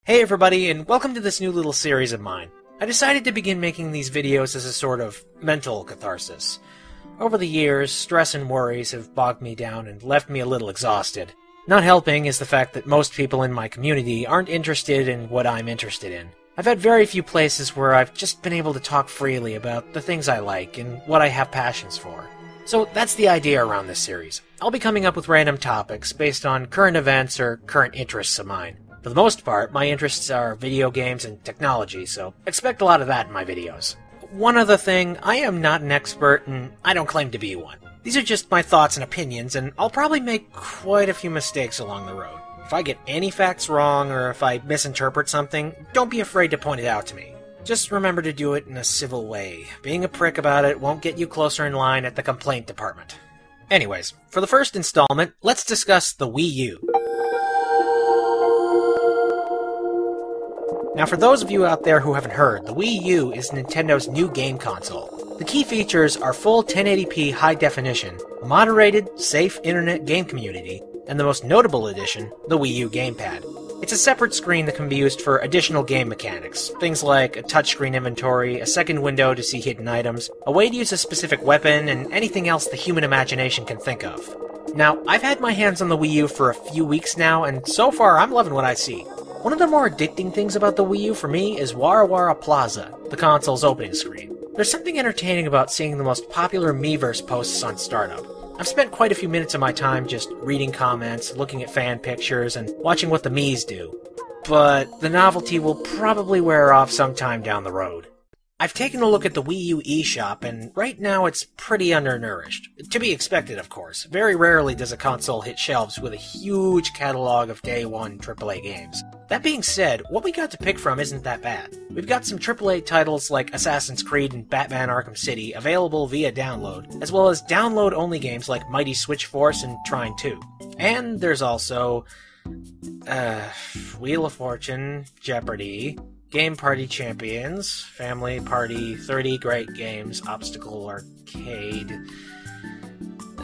Hey everybody, and welcome to this new little series of mine. I decided to begin making these videos as a sort of mental catharsis. Over the years, stress and worries have bogged me down and left me a little exhausted. Not helping is the fact that most people in my community aren't interested in what I'm interested in. I've had very few places where I've just been able to talk freely about the things I like and what I have passions for. So that's the idea around this series. I'll be coming up with random topics based on current events or current interests of mine. For the most part, my interests are video games and technology, so expect a lot of that in my videos. One other thing, I am not an expert and I don't claim to be one. These are just my thoughts and opinions, and I'll probably make quite a few mistakes along the road. If I get any facts wrong or if I misinterpret something, don't be afraid to point it out to me. Just remember to do it in a civil way. Being a prick about it won't get you closer in line at the complaint department. Anyways, for the first installment, let's discuss the Wii U. Now for those of you out there who haven't heard, the Wii U is Nintendo's new game console. The key features are full 1080p high definition, a moderated, safe internet game community, and the most notable addition, the Wii U gamepad. It's a separate screen that can be used for additional game mechanics, things like a touchscreen inventory, a second window to see hidden items, a way to use a specific weapon, and anything else the human imagination can think of. Now, I've had my hands on the Wii U for a few weeks now, and so far I'm loving what I see. One of the more addicting things about the Wii U for me is Wara Wara Plaza, the console's opening screen. There's something entertaining about seeing the most popular Miiverse posts on startup. I've spent quite a few minutes of my time just reading comments, looking at fan pictures, and watching what the Miis do. But the novelty will probably wear off sometime down the road. I've taken a look at the Wii U eShop, and right now it's pretty undernourished. To be expected, of course. Very rarely does a console hit shelves with a huge catalog of day one AAA games. That being said, what we got to pick from isn't that bad. We've got some AAA titles like Assassin's Creed and Batman Arkham City available via download, as well as download-only games like Mighty Switch Force and Trine 2. And there's also Wheel of Fortune, Jeopardy, Game Party Champions, Family Party, 30 Great Games, Obstacle Arcade.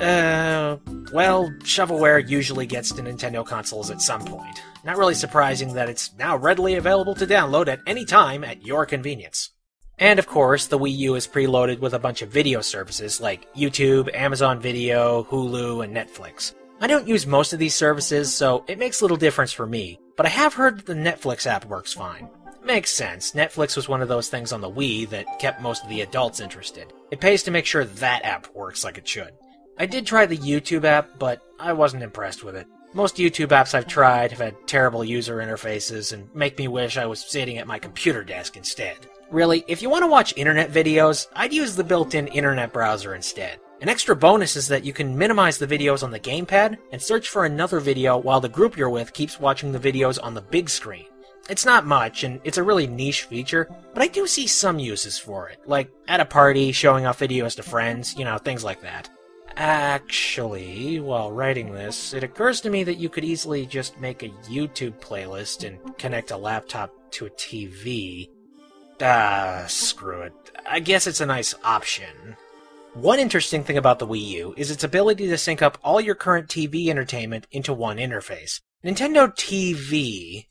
Well, shovelware usually gets to Nintendo consoles at some point. Not really surprising that it's now readily available to download at any time at your convenience. And of course, the Wii U is preloaded with a bunch of video services like YouTube, Amazon Video, Hulu, and Netflix. I don't use most of these services, so it makes little difference for me, but I have heard that the Netflix app works fine. Makes sense. Netflix was one of those things on the Wii that kept most of the adults interested. It pays to make sure that app works like it should. I did try the YouTube app, but I wasn't impressed with it. Most YouTube apps I've tried have had terrible user interfaces and make me wish I was sitting at my computer desk instead. Really, if you want to watch internet videos, I'd use the built-in internet browser instead. An extra bonus is that you can minimize the videos on the gamepad and search for another video while the group you're with keeps watching the videos on the big screen. It's not much, and it's a really niche feature, but I do see some uses for it, like at a party, showing off videos to friends, things like that. Actually, while writing this, it occurs to me that you could easily just make a YouTube playlist and connect a laptop to a TV. Screw it. I guess it's a nice option. One interesting thing about the Wii U is its ability to sync up all your current TV entertainment into one interface. Nintendo TV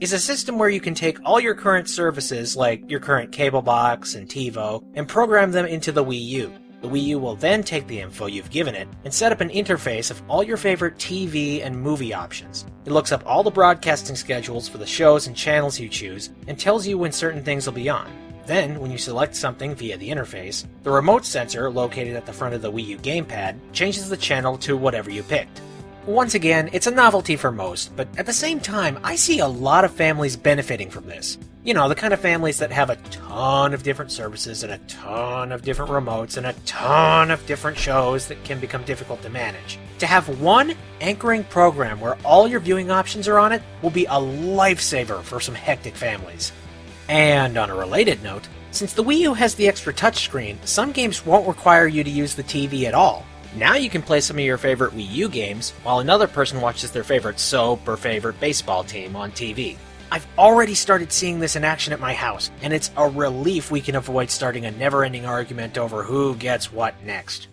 is a system where you can take all your current services, like your current cable box and TiVo, and program them into the Wii U. The Wii U will then take the info you've given it and set up an interface of all your favorite TV and movie options. It looks up all the broadcasting schedules for the shows and channels you choose and tells you when certain things will be on. Then, when you select something via the interface, the remote sensor located at the front of the Wii U gamepad changes the channel to whatever you picked. Once again, it's a novelty for most, but at the same time, I see a lot of families benefiting from this. The kind of families that have a ton of different services and a ton of different remotes and a ton of different shows that can become difficult to manage. To have one anchoring program where all your viewing options are on it will be a lifesaver for some hectic families. And on a related note, since the Wii U has the extra touchscreen, some games won't require you to use the TV at all. Now you can play some of your favorite Wii U games, while another person watches their favorite soap or favorite baseball team on TV. I've already started seeing this in action at my house, and it's a relief we can avoid starting a never-ending argument over who gets what next.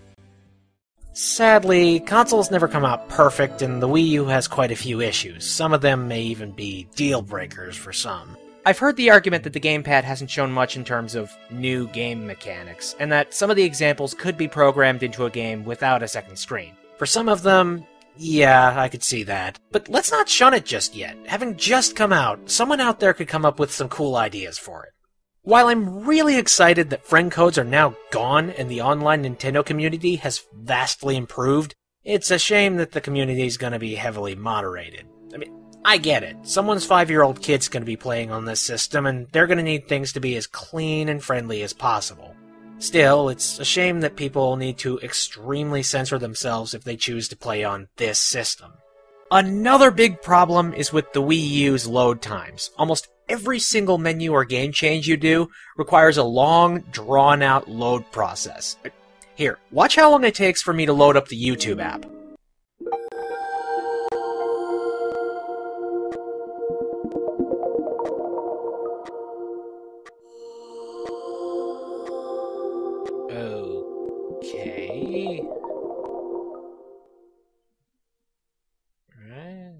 Sadly, consoles never come out perfect, and the Wii U has quite a few issues. Some of them may even be deal breakers for some. I've heard the argument that the gamepad hasn't shown much in terms of new game mechanics, and that some of the examples could be programmed into a game without a second screen. For some of them, yeah, I could see that. But let's not shun it just yet. Having just come out, someone out there could come up with some cool ideas for it. While I'm really excited that friend codes are now gone and the online Nintendo community has vastly improved, it's a shame that the community is going to be heavily moderated. I mean, I get it. Someone's 5-year-old kid's going to be playing on this system, and they're going to need things to be as clean and friendly as possible. Still, it's a shame that people need to extremely censor themselves if they choose to play on this system. Another big problem is with the Wii U's load times. Almost every single menu or game change you do requires a long, drawn-out load process. Here, watch how long it takes for me to load up the YouTube app. Okay. Right.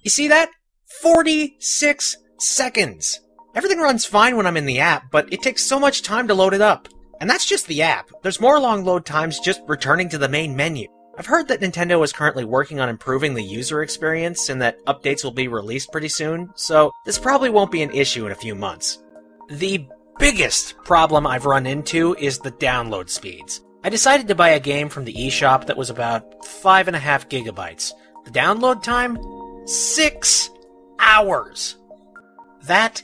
You see that? 46 seconds! Everything runs fine when I'm in the app, but it takes so much time to load it up. And that's just the app. There's more long load times just returning to the main menu. I've heard that Nintendo is currently working on improving the user experience and that updates will be released pretty soon, so this probably won't be an issue in a few months. The biggest problem I've run into is the download speeds. I decided to buy a game from the eShop that was about 5.5 gigabytes. The download time? 6 hours! That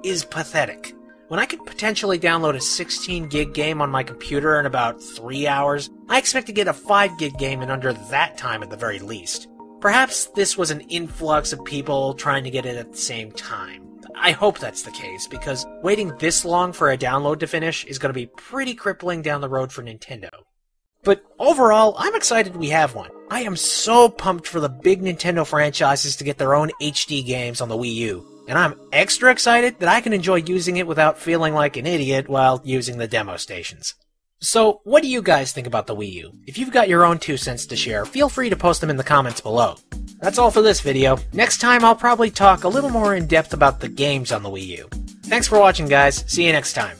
is pathetic. When I could potentially download a 16 gig game on my computer in about 3 hours, I expect to get a 5 gig game in under that time at the very least. Perhaps this was an influx of people trying to get it at the same time. I hope that's the case, because waiting this long for a download to finish is going to be pretty crippling down the road for Nintendo. But overall, I'm excited we have one. I am so pumped for the big Nintendo franchises to get their own HD games on the Wii U. And I'm extra excited that I can enjoy using it without feeling like an idiot while using the demo stations. So, what do you guys think about the Wii U? If you've got your own 2 cents to share, feel free to post them in the comments below. That's all for this video. Next time, I'll probably talk a little more in depth about the games on the Wii U. Thanks for watching, guys. See you next time.